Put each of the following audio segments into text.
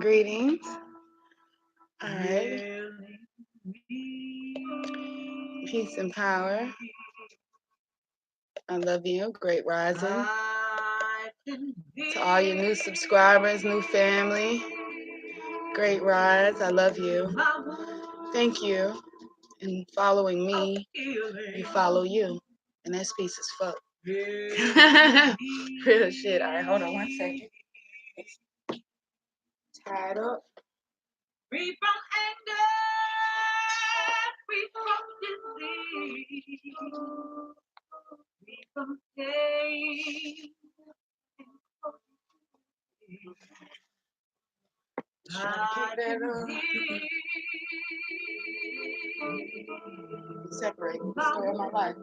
Greetings. All right. Peace and power. I love you. Great rising. To all your new subscribers, new family. Great rise. I love you. Thank you. And following me, you follow you. And that's peace as fuck. Real shit. All right, hold on 1 second. Tied up. Free from anger, free from disease, free from pain. Separate the story of my life.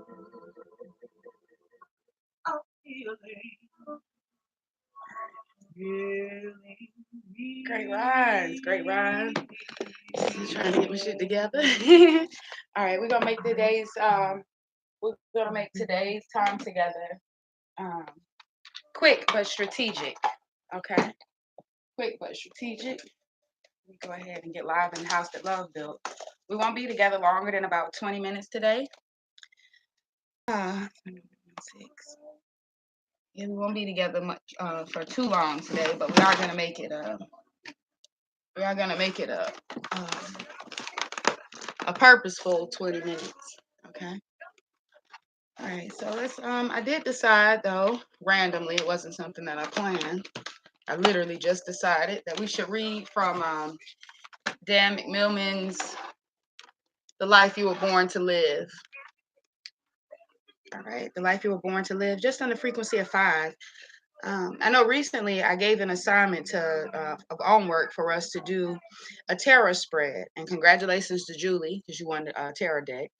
Great rise, great rise. Just trying to get my shit together. All right, we're gonna make today's time together quick but strategic. Okay, quick but strategic. Let me go ahead and get live in the house that love built. We won't be together longer than about 20 minutes today. 6. Yeah, we won't be together much for too long today, but we are gonna make it a purposeful 20 minutes. Okay. All right. So let's I did decide though randomly, it wasn't something that I planned. I literally just decided that we should read from Dan McMillan's The Life You Were Born to Live. All right, The Life You Were Born to Live, just on the frequency of 5. I know recently I gave an assignment of homework for us to do a tarot spread, and congratulations to Julie because you won a tarot deck.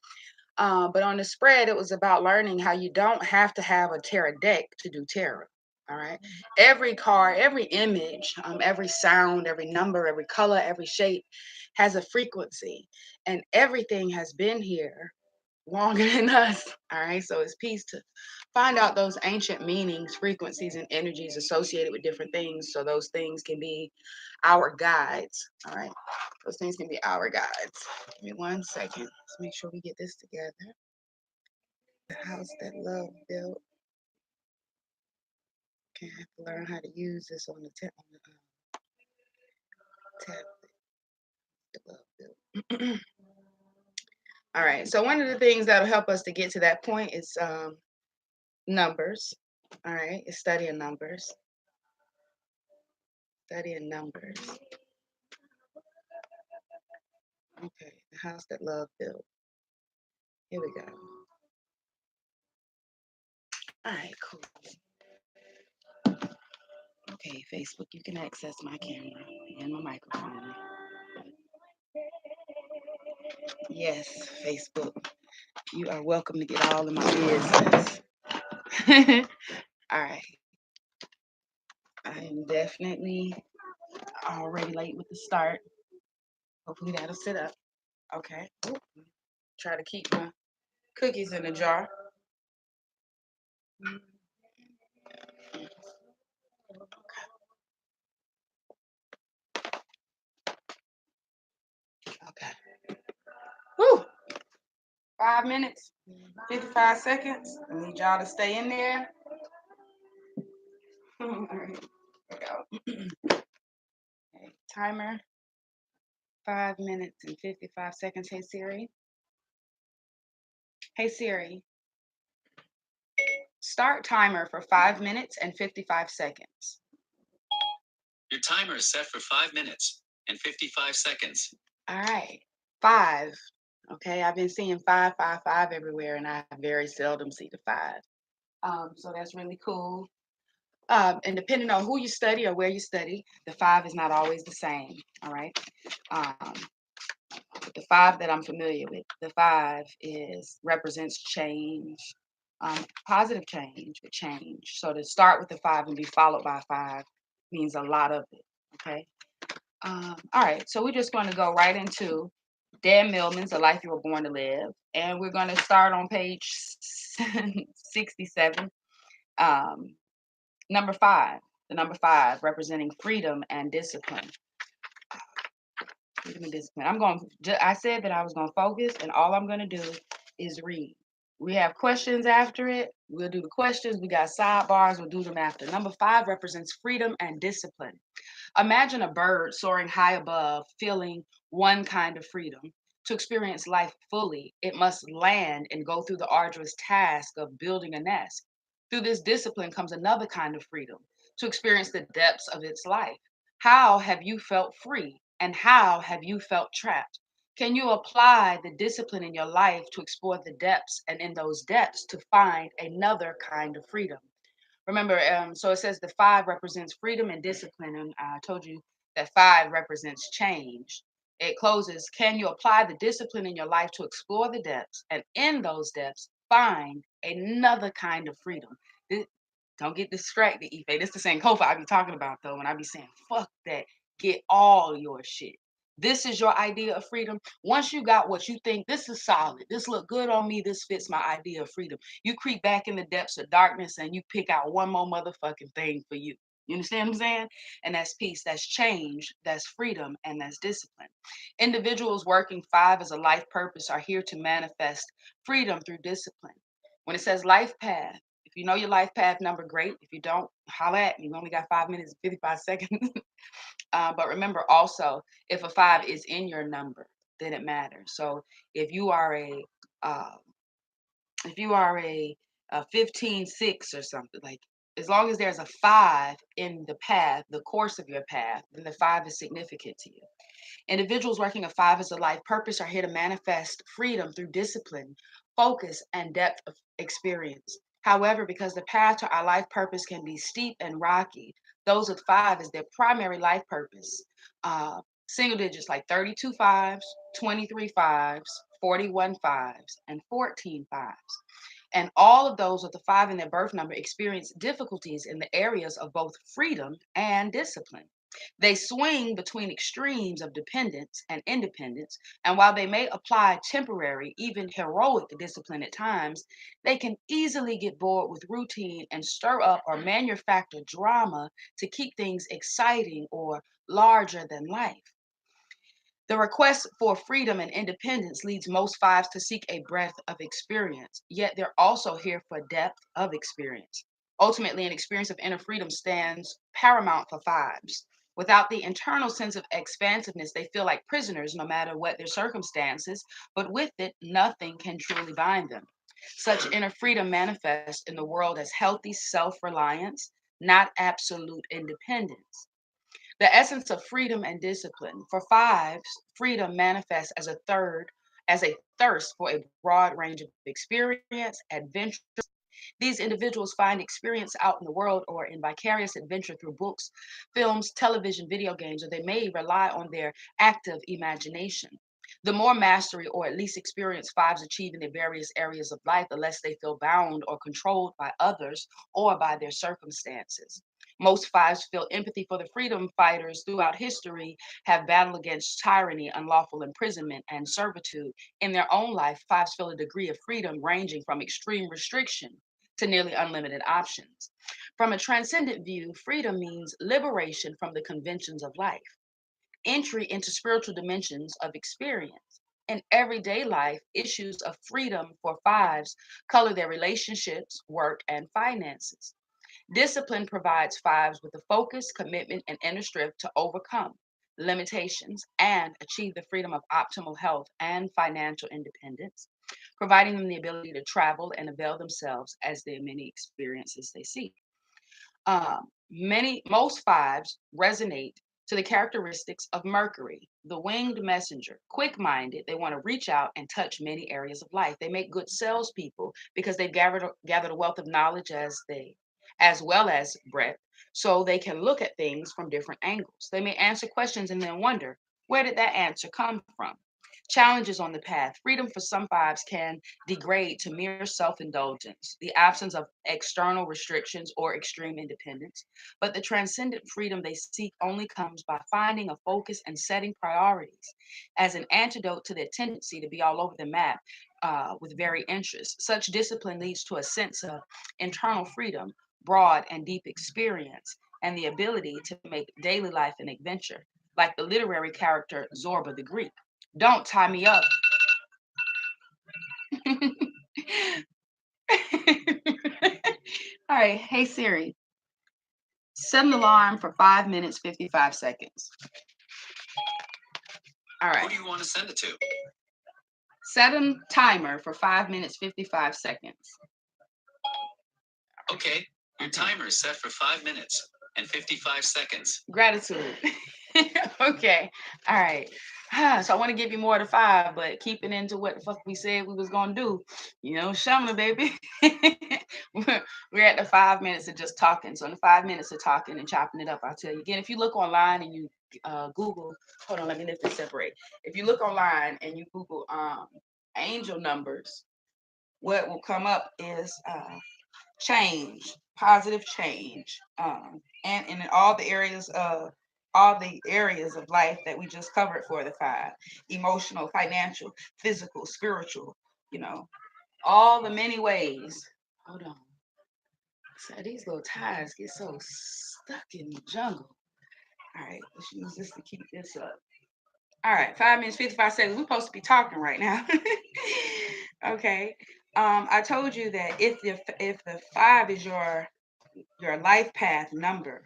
But on the spread, it was about learning how you don't have to have a tarot deck to do tarot. All right. Every card, every image, every sound, every number, every color, every shape has a frequency, and everything has been here longer than us. All right. So it's peace to find out those ancient meanings, frequencies, and energies associated with different things. So those things can be our guides. All right. Those things can be our guides. Give me 1 second. Let's make sure we get this together. The house that love built. Okay, I have to learn how to use this on the tablet. The love built. All right. So one of the things that'll help us to get to that point is numbers. All right. It's studying numbers. Studying numbers. Okay. The house that love built. Here we go. All right. Cool. Okay, Facebook, you can access my camera and my microphone. Yes, Facebook, you are welcome to get all of my business. All right. I am definitely already late with the start. Hopefully that'll sit up. Okay. Ooh. Try to keep my cookies in the jar. Okay. Woo. 5 minutes, 55 seconds. I need y'all to stay in there. All right. Here we go. Okay. Timer. 5 minutes and 55 seconds. Hey Siri. Hey Siri. Start timer for 5 minutes and 55 seconds. Your timer is set for 5 minutes and 55 seconds. All right. 5. Okay, I've been seeing 5, 5, 5 everywhere, and I very seldom see the 5. So that's really cool. And depending on who you study or where you study, the 5 is not always the same. All right. But the 5 that I'm familiar with, the 5 represents change, positive change, but change. So to start with the 5 and be followed by 5 means a lot of it. Okay. All right. So we're just going to go right into Dan Millman's The Life You Were Born to Live. And we're going to start on page 67. Number 5, the number 5 representing freedom and discipline. Freedom and discipline. I said that I was going to focus, and all I'm going to do is read. We have questions after it. We'll do the questions. We got sidebars. We'll do them after. Number 5 represents freedom and discipline. Imagine a bird soaring high above, feeling one kind of freedom. To experience life fully, it must land and go through the arduous task of building a nest. Through this discipline comes another kind of freedom, to experience the depths of its life. How have you felt free, and how have you felt trapped? Can you apply the discipline in your life to explore the depths, and in those depths to find another kind of freedom? Remember, so it says the 5 represents freedom and discipline, and I told you that 5 represents change. It closes, can you apply the discipline in your life to explore the depths, and in those depths, find another kind of freedom? This, don't get distracted, Ife. This the same Kofa I be talking about, though, when I be saying, fuck that, get all your shit. This is your idea of freedom. Once you got what you think, this is solid, this look good on me, this fits my idea of freedom, you creep back in the depths of darkness and you pick out one more motherfucking thing for you. You understand what I'm saying? And that's peace, that's change, that's freedom, and that's discipline. Individuals working 5 as a life purpose are here to manifest freedom through discipline. When it says life path, if you know your life path number, great. If you don't, holla at me. We only got 5 minutes and 55 seconds. But remember also, if a 5 is in your number, then it matters. So if you are a uh, if you are a 15-6 or something, like, as long as there's a 5 in the path, the course of your path, then the 5 is significant to you. Individuals working a 5 as a life purpose are here to manifest freedom through discipline, focus, and depth of experience. However, because the path to our life purpose can be steep and rocky, those with 5 as their primary life purpose, single digits like 32 fives, 23 fives, 41 fives, and 14 fives. And all of those with the 5 in their birth number experience difficulties in the areas of both freedom and discipline. They swing between extremes of dependence and independence, and while they may apply temporary, even heroic discipline at times, they can easily get bored with routine and stir up or manufacture drama to keep things exciting or larger than life. The request for freedom and independence leads most 5s to seek a breadth of experience, yet they're also here for depth of experience. Ultimately, an experience of inner freedom stands paramount for 5s. Without the internal sense of expansiveness, they feel like prisoners no matter what their circumstances, but with it, nothing can truly bind them. Such inner freedom manifests in the world as healthy self reliance, not absolute independence. The essence of freedom and discipline. For 5s, freedom manifests as a thirst for a broad range of experience, adventure. These individuals find experience out in the world or in vicarious adventure through books, films, television, video games, or they may rely on their active imagination. The more mastery or at least experience 5s achieve in their various areas of life, the less they feel bound or controlled by others or by their circumstances. Most 5s feel empathy for the freedom fighters throughout history have battled against tyranny, unlawful imprisonment, and servitude. In their own life, 5s feel a degree of freedom ranging from extreme restriction to nearly unlimited options. From a transcendent view, freedom means liberation from the conventions of life, entry into spiritual dimensions of experience. In everyday life, issues of freedom for 5s color their relationships, work, and finances. Discipline provides 5s with the focus, commitment, and inner strength to overcome limitations and achieve the freedom of optimal health and financial independence, providing them the ability to travel and avail themselves as their many experiences they seek. Most 5s resonate to the characteristics of Mercury, the winged messenger, quick-minded. They want to reach out and touch many areas of life. They make good salespeople because they've gathered a wealth of knowledge as well as breadth, so they can look at things from different angles. They may answer questions and then wonder, where did that answer come from? Challenges on the path. Freedom for some 5s can degrade to mere self indulgence, the absence of external restrictions or extreme independence. But the transcendent freedom they seek only comes by finding a focus and setting priorities as an antidote to their tendency to be all over the map with very interests. Such discipline leads to a sense of internal freedom, broad and deep experience, and the ability to make daily life an adventure. like the literary character Zorba the Greek. Don't tie me up. All right. Hey Siri, set an alarm for 5 minutes, 55 seconds. All Who right. do you want to send it to? Set a timer for 5 minutes, 55 seconds. Okay. Your timer is set for 5 minutes and 55 seconds. Gratitude. Okay. All right. So I want to give you more than 5, but keeping into what the fuck we said we was gonna do. You know, Shamla, baby. We're at the 5 minutes of just talking. So in the 5 minutes of talking and chopping it up, I'll tell you again. If you look online and you Google, hold on, let me lift this separate. If you look online and you Google angel numbers, what will come up is change, positive change, and in all the areas of life that we just covered for the 5: emotional, financial, physical, spiritual, you know, all the many ways. Hold on. So these little ties get so stuck in the jungle. All right, let's use this to keep this up. All right, 5 minutes, 55 seconds. We're supposed to be talking right now. Okay. I told you that if the 5 is your life path number,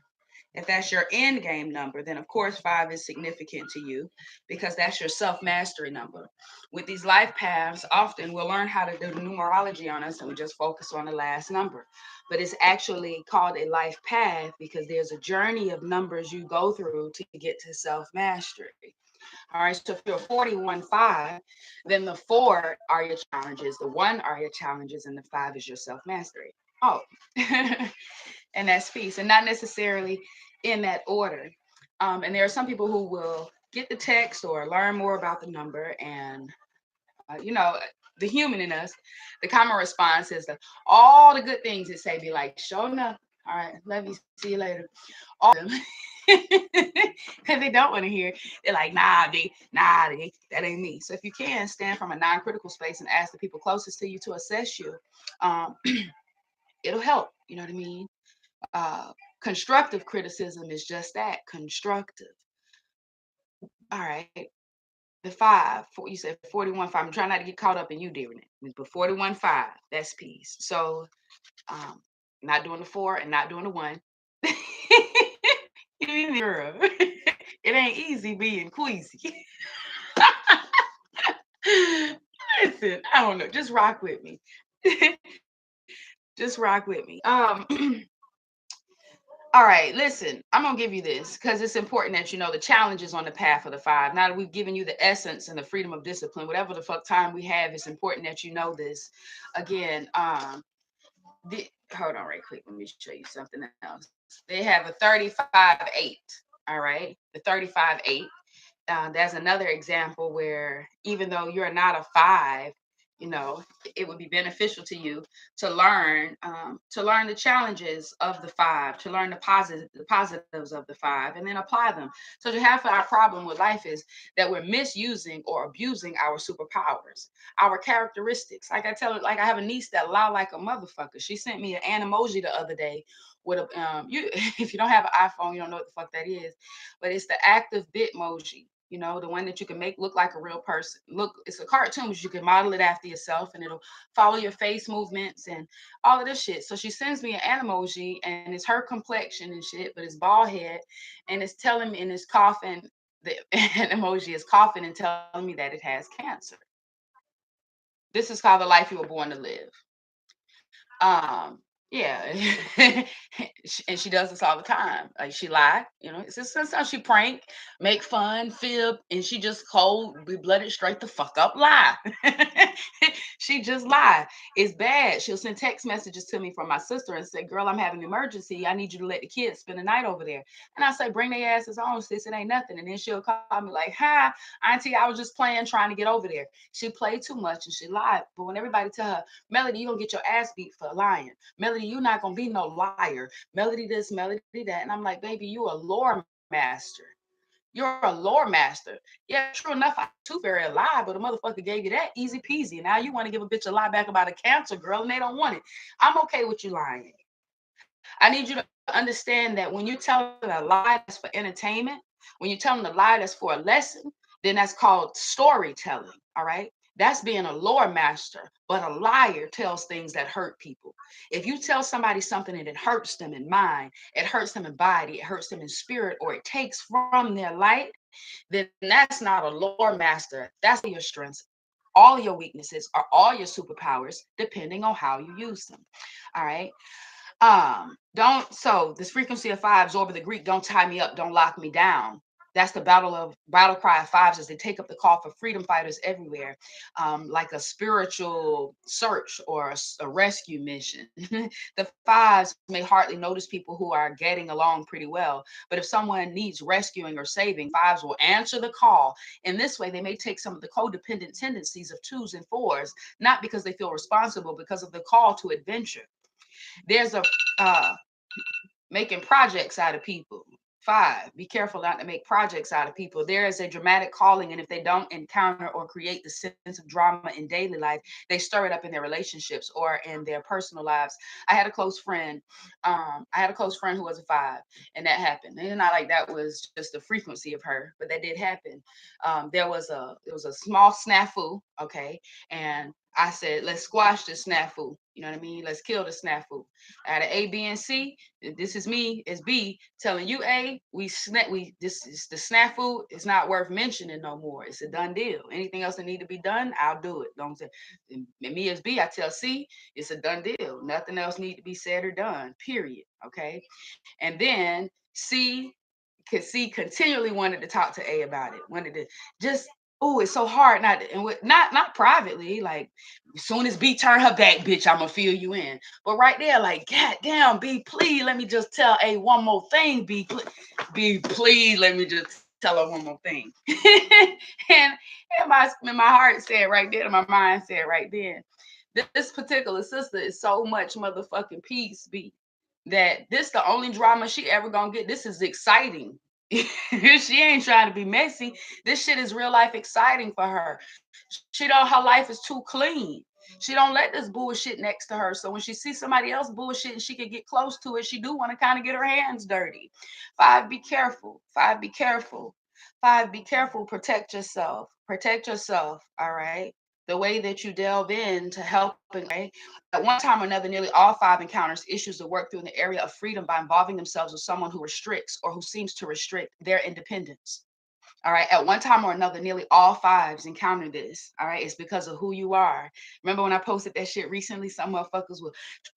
if that's your end game number, then of course 5 is significant to you because that's your self mastery number. With these life paths, often we'll learn how to do the numerology on us and we just focus on the last number. But it's actually called a life path because there's a journey of numbers you go through to get to self mastery. All right, so if you're 41-5, then the 4 are your challenges, the 1 are your challenges, and the 5 is your self mastery. Oh, and that's peace, and not necessarily in that order. And there are some people who will get the text or learn more about the number, and the human in us, the common response is that all the good things that say be like, show enough. All right, love you. See you later. All of them. Because they don't want to hear. They're like, that ain't me. So if you can stand from a non-critical space and ask the people closest to you to assess you, um, it'll help. You know what I mean? Constructive criticism is just that, constructive. All right. The 5, you said 41-5. I'm trying not to get caught up in you, dear. But 41-5, that's peace. So not doing the 4 and not doing the 1. You mean, girl, it ain't easy being queasy. Listen, I don't know. Just rock with me. Just rock with me. All right, listen, I'm gonna give you this because it's important that you know the challenges on the path of the 5. Now that we've given you the essence and the freedom of discipline, whatever the fuck time we have, it's important that you know this. Again, hold on right quick. Let me show you something else. They have a 35-8. All right, the 35-8. There's another example where even though you're not a 5, it would be beneficial to you to learn the challenges of the 5, to learn the positives of the 5, and then apply them. So the half of our problem with life is that we're misusing or abusing our superpowers, our characteristics. Like I have a niece that lie like a motherfucker. She sent me an emoji the other day with a you if you don't have an iPhone, you don't know what the fuck that is, but it's the active bitmoji. The one that you can make look like a real person. Look, it's a cartoon, but you can model it after yourself and it'll follow your face movements and all of this shit. So she sends me an emoji and it's her complexion and shit, but it's bald head and it's telling me, and it's coughing. The an emoji is coughing and telling me that it has cancer. This is called the life you were born to live. Yeah. And she does this all the time. Like she lie, it's just sometimes she prank, make fun, fib, and she just cold, be blooded straight the fuck up lie. She just lie. It's bad. She'll send text messages to me from my sister and say, girl, I'm having an emergency. I need you to let the kids spend the night over there. And I say, bring their asses on, sis. It ain't nothing. And then she'll call me like, hi, auntie, I was just playing, trying to get over there. She played too much and she lied. But when everybody tell her, Melody, you gonna get your ass beat for lying. Melody, you not gonna be no liar. Melody this, Melody that. And I'm like, baby, you a lore master. You're a lore master. Yeah, true enough, I too very a lie, but a motherfucker gave you that easy peasy. Now you want to give a bitch a lie back about a cancer, girl, and they don't want it. I'm okay with you lying. I need you to understand that when you're telling a lie that's for entertainment, When you're telling a lie that's for a lesson, then that's called storytelling. All right. That's being a lore master, but a liar tells things that hurt people. If you tell somebody something and it hurts them in mind, it hurts them in body, it hurts them in spirit, or it takes from their light, then that's not a lore master. That's your strengths. All your weaknesses are all your superpowers, depending on how you use them. All right. Don't so this frequency of fives over the Greek, don't tie me up, don't lock me down. That's the battle cry of fives as they take up the call for freedom fighters everywhere, like a spiritual search or a rescue mission. The fives may hardly notice people who are getting along pretty well, but if someone needs rescuing or saving, fives will answer the call. In this way, they may take some of the codependent tendencies of twos and fours, not because they feel responsible, because of the call to adventure. There's a uh, making projects out of people. Five, be careful not to make projects out of people. There is a dramatic calling, and if they don't encounter or create the sense of drama in daily life, they stir it up in their relationships or in their personal lives. I had a close friend. I had a close friend who was a five, and that happened. And not like that was just the frequency of her, but that did happen. There was a small snafu, okay, and I said, let's squash the snafu. You know what I mean? Let's kill the snafu. Out of A, B, and C, this is me as B telling you A, we this is the snafu. It's not worth mentioning no more. It's a done deal. Anything else that need to be done, I'll do it. Don't say and me as B, I tell C, it's a done deal. Nothing else need to be said or done. Period. Okay. And then C, because C continually wanted to talk to A about it. Wanted to just, oh, it's so hard not to, and not privately, like as soon as B turn her back, bitch, I'ma fill you in. But right there, like, God damn, B, please let me just tell A one more thing, B, please let me just tell her one more thing. and and my heart said right there, and my mind said right then, this particular sister is so much motherfucking peace, B, that this the only drama she ever gonna get. This is exciting. She ain't trying to be messy. This shit is real life exciting for her. She don't her life is too clean. She don't let this bullshit next to her. So when she sees somebody else bullshit and she can get close to it, she do want to kind of get her hands dirty. Five, be careful. Five, be careful. Five, be careful. Protect yourself. Protect yourself. All right. The way that you delve into helping, right? At one time or another, nearly all five encounters issues to work through in the area of freedom by involving themselves with someone who restricts or who seems to restrict their independence. All right. At one time or another, nearly all fives encounter this. All right. It's because of who you are. Remember when I posted that shit recently? Some motherfuckers will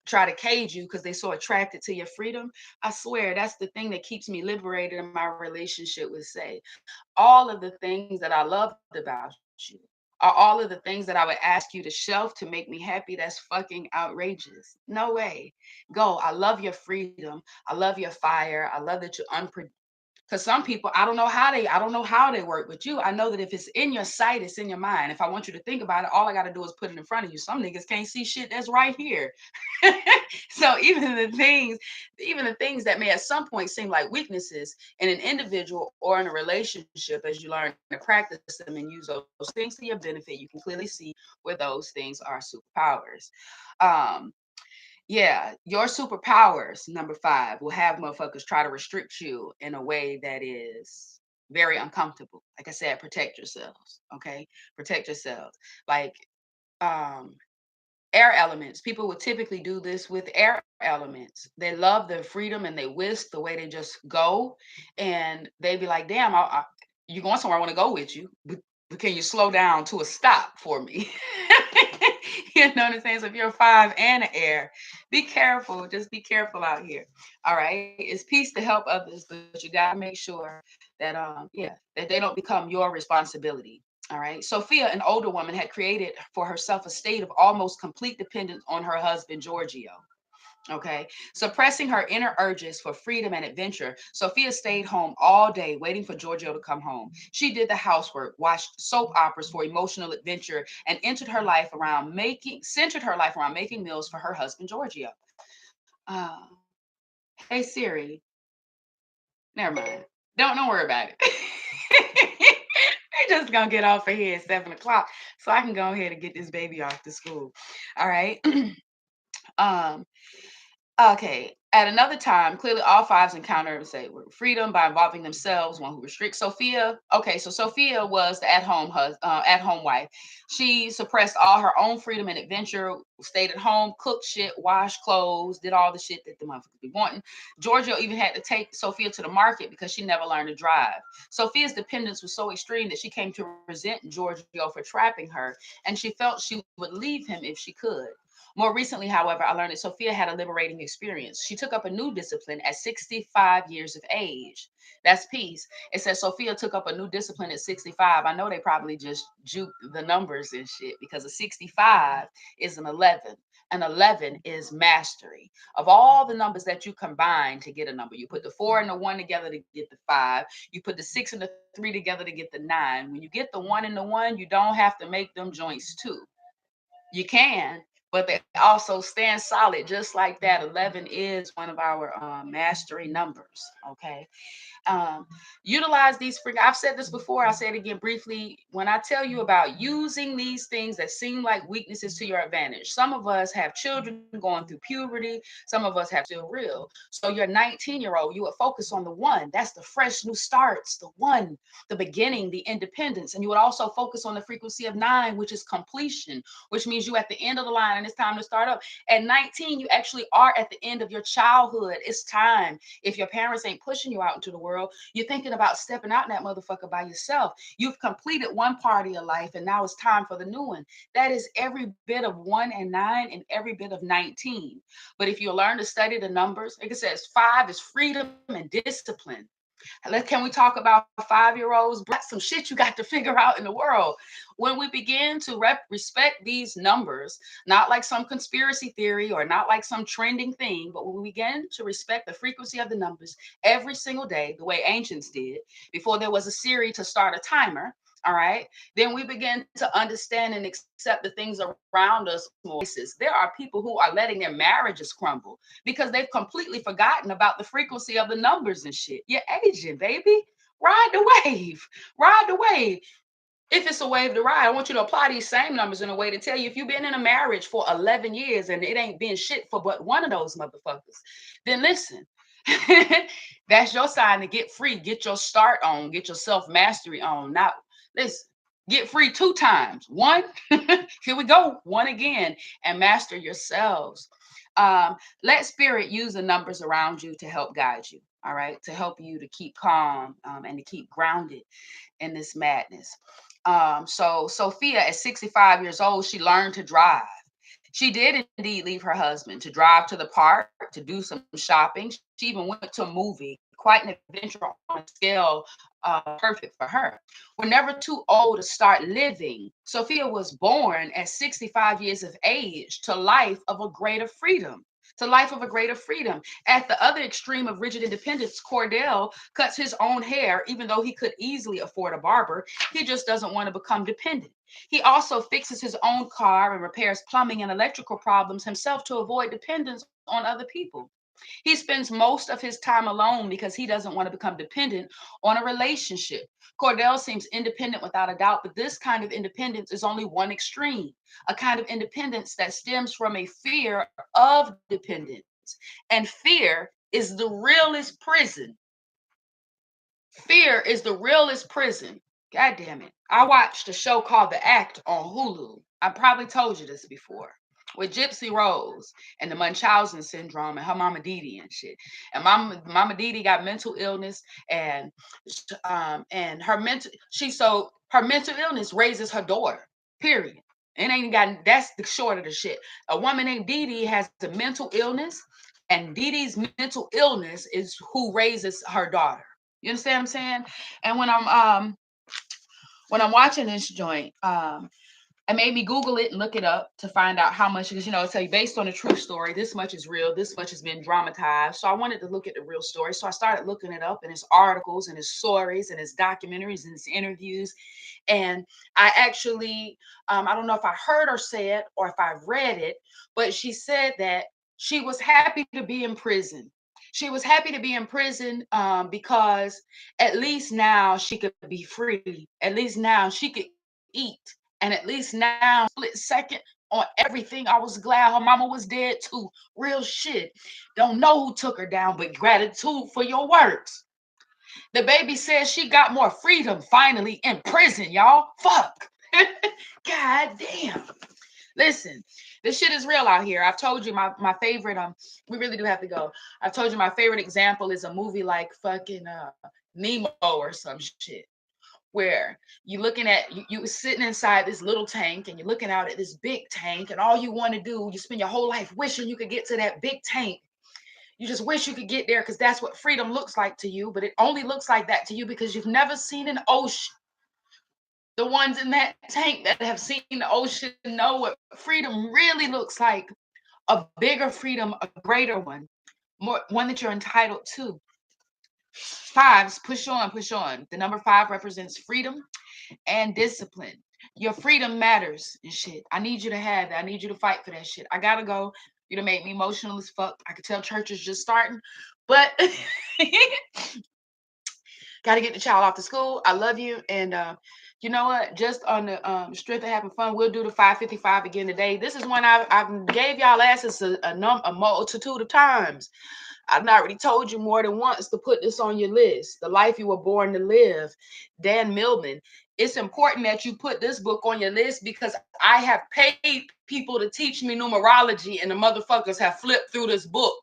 try to cage you because they so attracted to your freedom. I swear that's the thing that keeps me liberated in my relationship with Say. All of the things that I loved about you are all of the things that I would ask you to shelf to make me happy. That's fucking outrageous. No way. Go. I love your freedom. I love your fire. I love that you're unpredictable. Because some people, I don't know how they work with you. I know that if it's in your sight, it's in your mind. If I want you to think about it, all I got to do is put it in front of you. Some niggas can't see shit that's right here. So even the things that may at some point seem like weaknesses in an individual or in a relationship, as you learn to practice them and use those things to your benefit, you can clearly see where those things are superpowers. Um, yeah, your superpowers, number five, will have motherfuckers try to restrict you in a way that is very uncomfortable. Like I said, protect yourselves. Okay. Protect yourselves. Like um air elements. People would typically do this with air elements. They love their freedom and they whisk the way they just go. And they be like, damn, you going somewhere, I want to go with you. But can you slow down to a stop for me? You know what I'm saying? So if you're a five and an air, be careful. Just be careful out here. All right. It's peace to help others, but you got to make sure that that they don't become your responsibility. All right. Sophia, an older woman, had created for herself a state of almost complete dependence on her husband, Giorgio. Okay. Suppressing her inner urges for freedom and adventure, Sophia stayed home all day waiting for Giorgio to come home. She did the housework, watched soap operas for emotional adventure, and centered her life around making meals for her husband, Giorgio. Uh, hey Siri, never mind. Don't worry about it. We're just gonna get off of here at 7 o'clock so I can go ahead and get this baby off to school. All right. um, okay. At another time, clearly all fives encountered say freedom by involving themselves. One who restricts Sophia. Okay, so Sophia was the at home wife. She suppressed all her own freedom and adventure. Stayed at home, cooked shit, washed clothes, did all the shit that the motherfuckers be wanting. Giorgio even had to take Sophia to the market because she never learned to drive. Sophia's dependence was so extreme that she came to resent Giorgio for trapping her, and she felt she would leave him if she could. More recently, however, I learned that Sophia had a liberating experience. She took up a new discipline at 65 years of age. That's peace. It says Sophia took up a new discipline at 65. I know they probably just juked the numbers and shit because a 65 is an 11. An 11 is mastery. Of all the numbers that you combine to get a number, you put the 4 and the 1 together to get the 5. You put the 6 and the 3 together to get the 9. When you get the 1 and the 1, you don't have to make them joints too. You can, but they also stand solid just like that. 11 is one of our mastery numbers. Okay. um, Utilize these free. I've said this before. I'll say it again briefly. When I tell you about using these things that seem like weaknesses to your advantage, some of us have children going through puberty. Some of us have still real. So your 19-year-old, you would focus on the one. That's the fresh new starts, the one, the beginning, the independence. And you would also focus on the frequency of 9, which is completion, which means you at the end of the line and it's time to start up. At 19, you actually are at the end of your childhood. It's time. If your parents ain't pushing you out into the world, you're thinking about stepping out in that motherfucker by yourself. You've completed one part of your life and now it's time for the new one. That is every bit of 1 and 9 and every bit of 19. But if you learn to study the numbers, like it says, 5 is freedom and discipline. Can we talk about 5-year-olds? That's some shit you got to figure out in the world. When we begin to respect these numbers, not like some conspiracy theory or not like some trending thing, but when we begin to respect the frequency of the numbers every single day, the way ancients did, before there was a Siri to start a timer, all right, then we begin to understand and accept the things around us more. There are people who are letting their marriages crumble because they've completely forgotten about the frequency of the numbers and shit. You're aging, baby. Ride the wave. Ride the wave. If it's a wave to ride, I want you to apply these same numbers in a way to tell you if you've been in a marriage for 11 years and it ain't been shit for but one of those motherfuckers, then listen. That's your sign to get free, get your start on, get your self mastery on. Now, listen, get free 2 times. One, here we go, one again, and master yourselves. Let spirit use the numbers around you to help guide you. All right, to help you to keep calm and to keep grounded in this madness. So Sophia, at 65 years old, she learned to drive. She did indeed leave her husband to drive to the park, to do some shopping. She even went to a movie, quite an adventure on a scale perfect for her. We're never too old to start living. Sophia was born at 65 years of age to life of a greater freedom. To life of a greater freedom. At the other extreme of rigid independence, Cordell cuts his own hair, even though he could easily afford a barber. He just doesn't want to become dependent. He also fixes his own car and repairs plumbing and electrical problems himself to avoid dependence on other people. He spends most of his time alone because he doesn't want to become dependent on a relationship. Cordell seems independent without a doubt, but this kind of independence is only one extreme, a kind of independence that stems from a fear of dependence. And fear is the realest prison. Fear is the realest prison. God damn it. I watched a show called The Act on Hulu. I probably told you this before. With Gypsy Rose and the Munchausen syndrome and her mama Didi and shit. And mama Didi got mental illness and her mental illness raises her daughter. Period. It ain't got that's the short of the shit. A woman named Didi has a mental illness, and Didi's mental illness is who raises her daughter. You understand what I'm saying? And when I'm watching this joint, it made me Google it and look it up to find out how much, because it'll tell you based on a true story, this much is real, this much has been dramatized. So I wanted to look at the real story. So I started looking it up, and it's articles and it's stories and it's documentaries and it's interviews. And I actually, I don't know if I heard her say it or if I've read it, but she said that she was happy to be in prison. She was happy to be in prison because at least now she could be free. At least now she could eat. And at least now, split second, on everything. I was glad her mama was dead too. Real shit. Don't know who took her down, but gratitude for your words. The baby says she got more freedom finally in prison, y'all. Fuck. God damn. Listen, this shit is real out here. I've told you my favorite, we really do have to go. I've told you my favorite example is a movie like fucking Nemo or some shit. Where you looking at you sitting inside this little tank and you're looking out at this big tank, and all you want to do, you spend your whole life wishing you could get to that big tank. You just wish you could get there because that's what freedom looks like to you, but it only looks like that to you because you've never seen an ocean. The ones in that tank that have seen the ocean know what freedom really looks like. A bigger freedom, a greater one, more one that you're entitled to. Fives, push on, push on. The number five represents freedom and discipline. Your freedom matters and shit. I need you to have that. I need you to fight for that shit. I gotta go. You done make me emotional as fuck. I could tell church is just starting, but gotta get the child off to school. I love you, and you know what? Just on the strength of having fun, we'll do the 555 again today. This is one I've gave y'all asses a multitude of times. I've already told you more than once to put this on your list. The Life You Were Born to Live, Dan Millman. It's important that you put this book on your list because I have paid people to teach me numerology, and the motherfuckers have flipped through this book.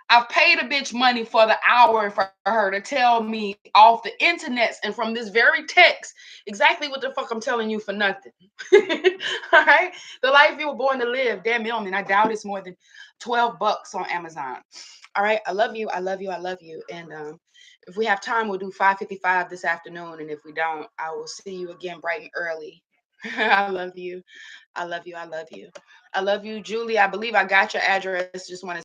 I've paid a bitch money for the hour for her to tell me off the internets and from this very text exactly what the fuck I'm telling you for nothing. All right? The Life You Were Born to Live, Dan Millman. I doubt it's more than $12 on Amazon. All right. I love you. I love you. I love you. And if we have time, we'll do 555 this afternoon. And if we don't, I will see you again bright and early. I love you. I love you. I love you. I love you, Julie. I believe I got your address. Just want to